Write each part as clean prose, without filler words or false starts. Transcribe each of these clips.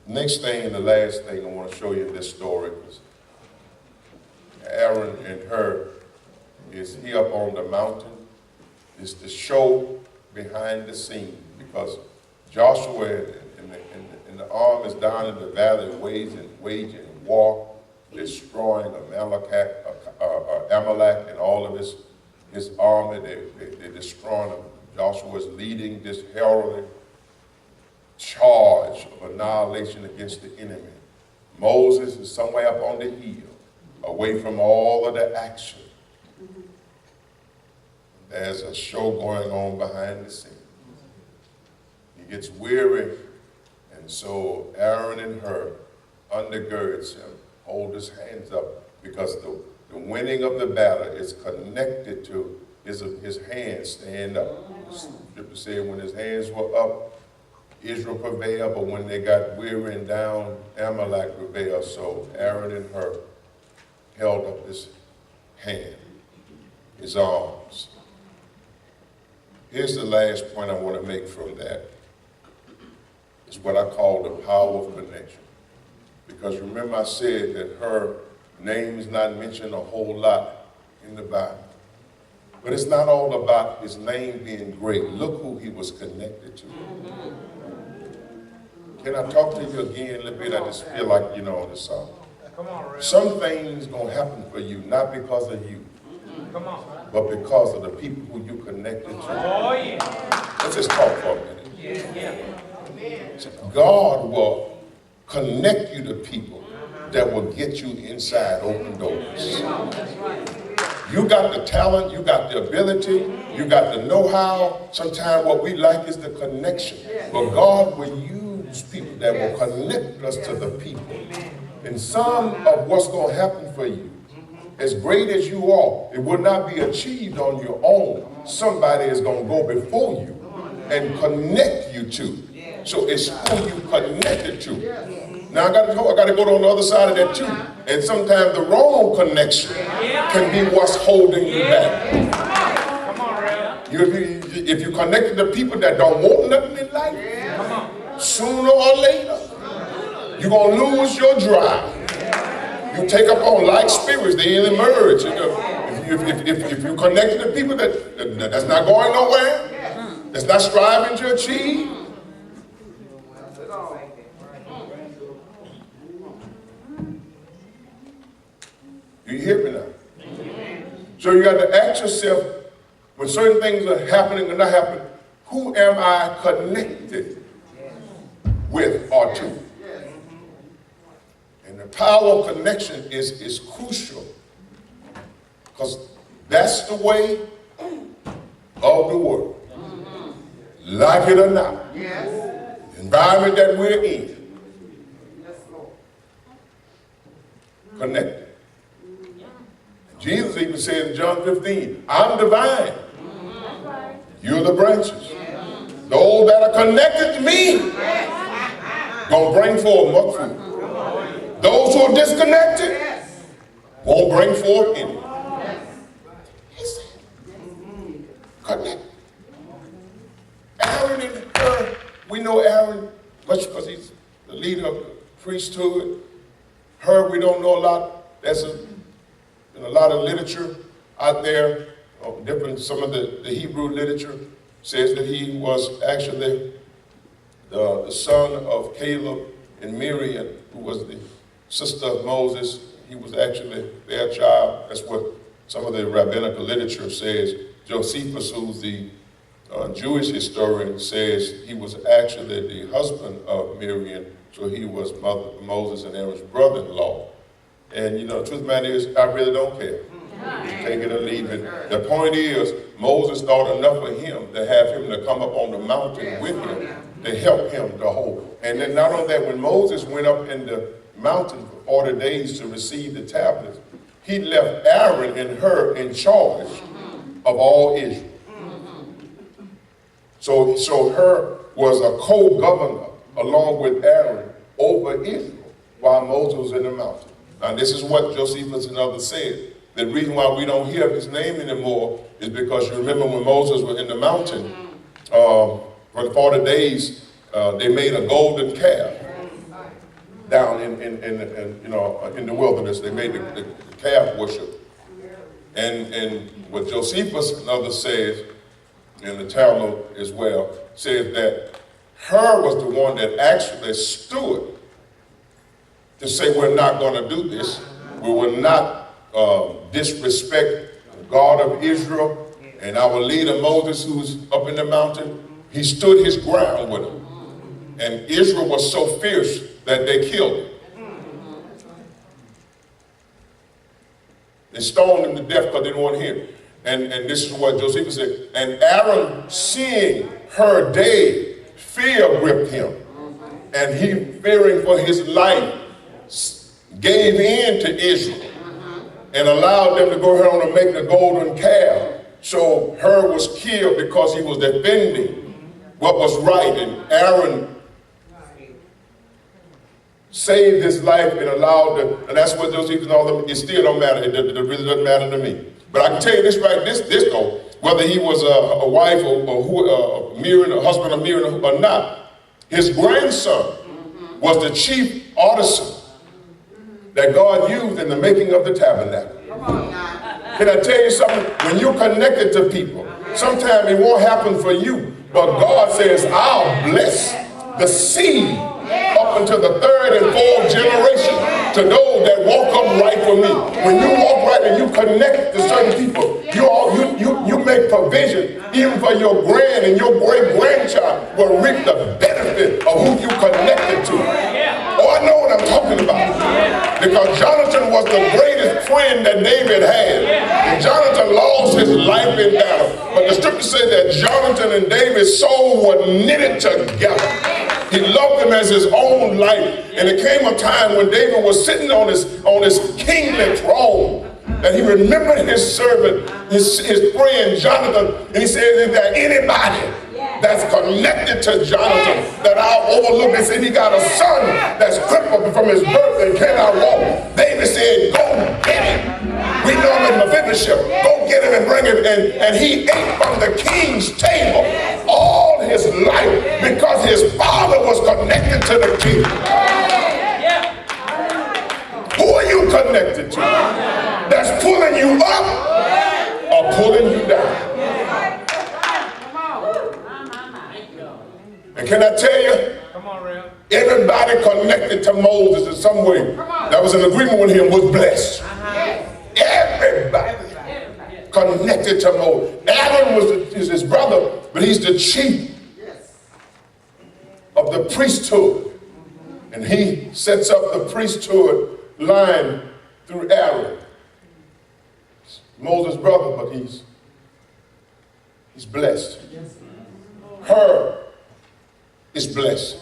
Next thing and the last thing I want to show you in this story was Aaron and her is he up on the mountain. It's the show behind the scene because Joshua and the army is down in the valley waging war, destroying Amalek and all of his army. They're destroying them. Joshua is leading this heralding charge of annihilation against the enemy. Moses is somewhere up on the hill, away from all of the action. There's a show going on behind the scenes. He gets weary, and so Aaron and her undergirds him, hold his hands up, because the winning of the battle is connected to his hands stand up. The scripture said when his hands were up, Israel prevailed, but when they got weary and down, Amalek prevailed. So Aaron and her held up his hand, his arms. Here's the last point I want to make from that. It's what I call the power of connection. Because remember I said that her name is not mentioned a whole lot in the Bible. But it's not all about his name being great. Look who he was connected to. Can I talk to you again a little bit? I just feel like, on the song. Some things going to happen for you, not because of you, but because of the people who you connected to. Oh, yeah. Let's just talk for a minute. Yeah. God will connect you to people that will get you inside open doors. You got the talent, you got the ability, you got the know-how. Sometimes what we like is the connection. But God will use people that will connect us to the people. And some of what's going to happen for you, as great as you are, it will not be achieved on your own. Somebody is going to go before you and connect you to. So it's who you connected to. Now I got to go on the other side of that too. And sometimes the wrong connection can be what's holding you back. If you connected to people that don't want nothing in life, sooner or later, you're going to lose your drive. You take up on like spirits, they emerge. If you connected to people that's not going nowhere, that's not striving to achieve, you hear me now? So you got to ask yourself, when certain things are happening or not happening, who am I connected with or to? And the power of connection is crucial, because that's the way of the world. Like it or not. The environment that we're in. Connected. Jesus even said in John 15, I'm the vine. You're the branches. Those that are connected to me gonna bring forth much fruit. Those who are disconnected won't bring forth any. Connect. Aaron and her, we know Aaron much because he's the leader of the priesthood. Her, we don't know a lot. There's a lot of literature out there, some of the Hebrew literature says that he was actually the son of Caleb and Miriam, who was the sister of Moses. He was actually their child. That's what some of the rabbinical literature says. Josephus, who's the Jewish historian, says he was actually the husband of Miriam, so he was Moses and Aaron's brother-in-law. And the truth of the matter is, I really don't care. Take it or leave it. The point is, Moses thought enough of him to have him to come up on the mountain with him to help him to hold. And then not only that, when Moses went up in the mountain for 40 days to receive the tablets, he left Aaron and her in charge of all Israel. So her was a co-governor along with Aaron over Israel while Moses was in the mountain. Now this is what Josephus and others said. The reason why we don't hear his name anymore is because you remember when Moses was in the mountain, for 40 days, they made a golden calf. down in the wilderness. They made the calf worship. And what Josephus and others says, in the Talmud as well, says that Hur was the one that actually stood to say, we're not going to do this. We will not disrespect the God of Israel and our leader Moses, who's up in the mountain. He stood his ground with him. And Israel was so fierce that they killed him. They stoned him to death because they didn't want to hear him. And this is what Josephus said. And Aaron, seeing her dead, fear gripped him. And he, fearing for his life, gave in to Israel and allowed them to go ahead and make the golden calf. So Hur was killed because he was defending what was right. And Aaron saved his life and allowed them, and that's what Josephus and all them, it still don't matter. It really doesn't matter to me. But I can tell you this right, this though, whether he was a wife or Miriam, a husband of Miriam or not, his grandson was the chief artisan that God used in the making of the tabernacle. Can I tell you something? When you're connected to people, sometimes it won't happen for you, but God says, I'll bless the seed up until the third and fourth generation to those that walk upright for me. When you walk right and you connect to certain people, you make provision even for your grand and your great-grandchild will reap the benefit of who you connected to. Oh, I know what I'm talking about. Because Jonathan was the greatest friend that David had. And Jonathan lost his life in battle. But the scripture says that Jonathan and David's soul were knitted together. He loved him as his own life. And it came a time when David was sitting on his kingly throne, that he remembered his servant, his friend Jonathan, and he said, is there anybody that's connected to Jonathan that I'll overlook? They said he got a son that's crippled from his birth and cannot walk. David said, go get him. We know him as Mephibosheth. Go get him and bring him. And he ate from the king's table all his life because his father was connected to the king. Who are you connected to? That's pulling you up or pulling you down. And can I tell you, everybody connected to Moses in some way that was in agreement with him was blessed. Everybody connected to Moses. Aaron is his brother, but he's the chief of the priesthood. And he sets up the priesthood line through Aaron. Moses' brother, but he's blessed. Her is blessed.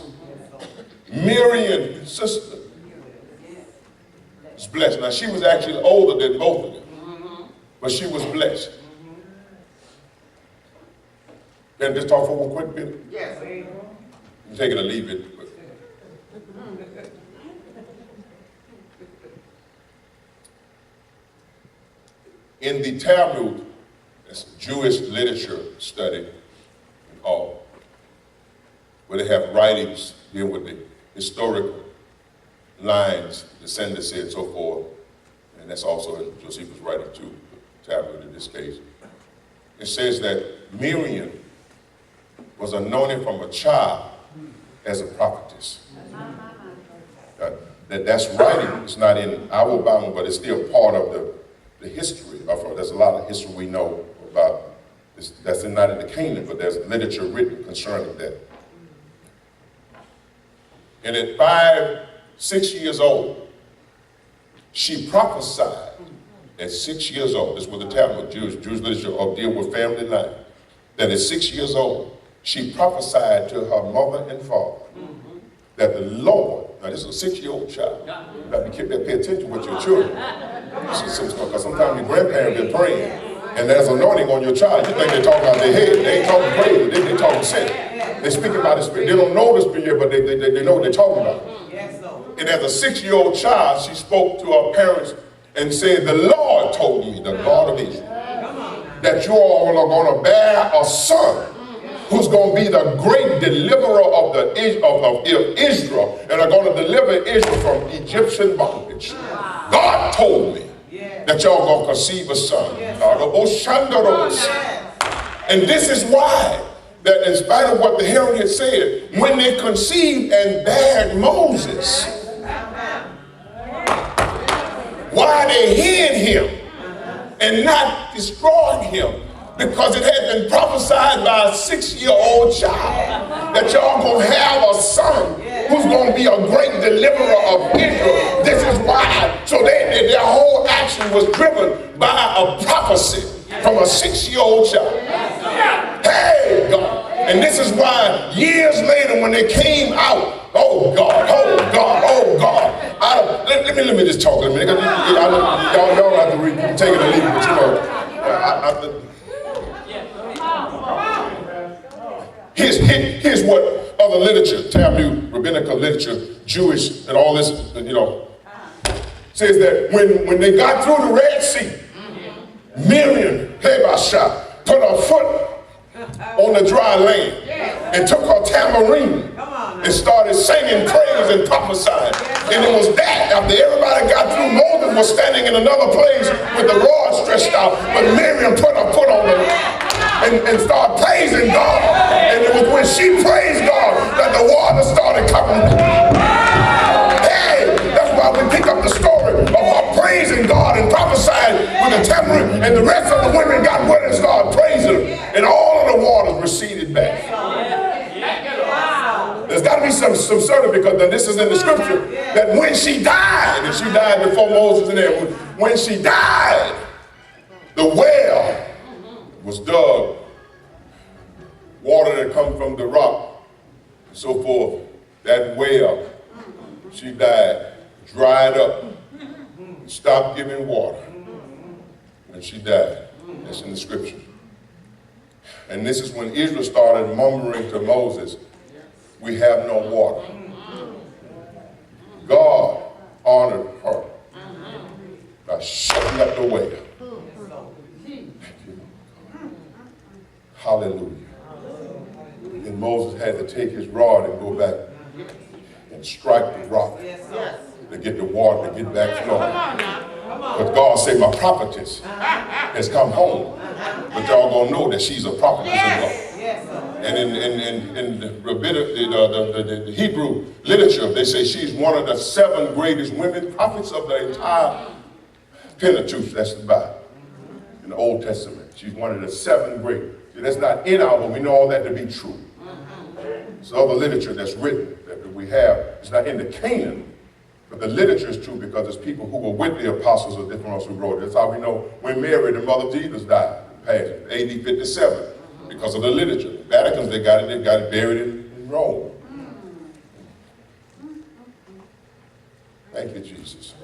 Miriam, his sister, is blessed. Now, she was actually older than both of them, but she was blessed. Can I just talk for one quick minute? Yes. You take it or leave it. In the Talmud, that's Jewish literature study and all, where they have writings dealing with the historical lines, descendancy, and so forth. And that's also in Josephus' writing too, Talmud in this case. It says that Miriam was anointed from a child as a prophetess. That's writing. It's not in our Bible, but it's still part of the history of her. There's a lot of history we know about. That's not in the Canaan, but there's literature written concerning that. And at 5, 6 years old, she prophesied at 6 years old. This is what the Talmud, Jewish literature deal with family life. That at 6 years old, she prophesied to her mother and father that the Lord, now this is a 6-year-old child, you got to pay attention with your children. Because sometimes your grandparents been praying, and there's anointing on your child. You think they're talking out their head. They ain't talking praise, they talking sin. They're speaking about the Spirit. They don't know the Spirit yet, but they know what they're talking about. And as a 6-year-old child, she spoke to her parents and said, the Lord told me, the God of Israel, that you all are going to bear a son who's going to be the great deliverer of Israel and are going to deliver delivered Israel from Egyptian bondage. God told me that y'all gonna conceive a son. And this is why, that in spite of what the herald had said, when they conceived and bared Moses, why they hid him and not destroyed him? Because it had been prophesied by a 6-year-old child that y'all gonna have a son who's gonna be a great deliverer of Israel. This is why. So their whole action was driven by a prophecy from a 6-year-old child. Hey, God. And this is why years later when they came out, oh God, oh God, oh God. Let me just talk a minute. Y'all have to take it or leave it, but you know, here's what other literature, Talmud, rabbinical literature, Jewish, and all this, you know, says that when they got through the Red Sea, Miriam, Hebashah, put her foot on the dry land and took her tambourine and started singing praise and prophesying. And it was that, after everybody got through, Moses was standing in another place with the rod stretched out, but Miriam put her foot on it and started praising God. And it was when she praised God that the water started coming down. Hey, that's why we pick up the story of her praising God and prophesying with the tambourine, and the rest of the women got with her and started praising him, and all of the waters receded back. There's got to be some certainty, because this is in the scripture, that when she died, and she died before Moses and everyone, when she died, the well was dug, water that come from the rock, and so forth. That well, she died, dried up, stopped giving water, and she died. That's in the scripture. And this is when Israel started murmuring to Moses, we have no water. God honored her by shutting up the well. Hallelujah. And Moses had to take his rod and go back and strike the rock to get the water to get back flowing. But God said, my prophetess has come home. But y'all gonna know that she's a prophetess of God. And in the rabbinic, the Hebrew literature, they say she's one of the 7 greatest women prophets of the entire Pentateuch. That's the Bible in the Old Testament. She's one of the 7 great. See, that's not in our, but we know all that to be true. It's other literature that's written that we have. It's not in the canon, but the literature is true because it's people who were with the apostles or different ones who wrote it. That's how we know when Mary, the mother of Jesus, died, passed AD 57, because of the literature. The Vatican's, they got it buried in Rome. Thank you, Jesus.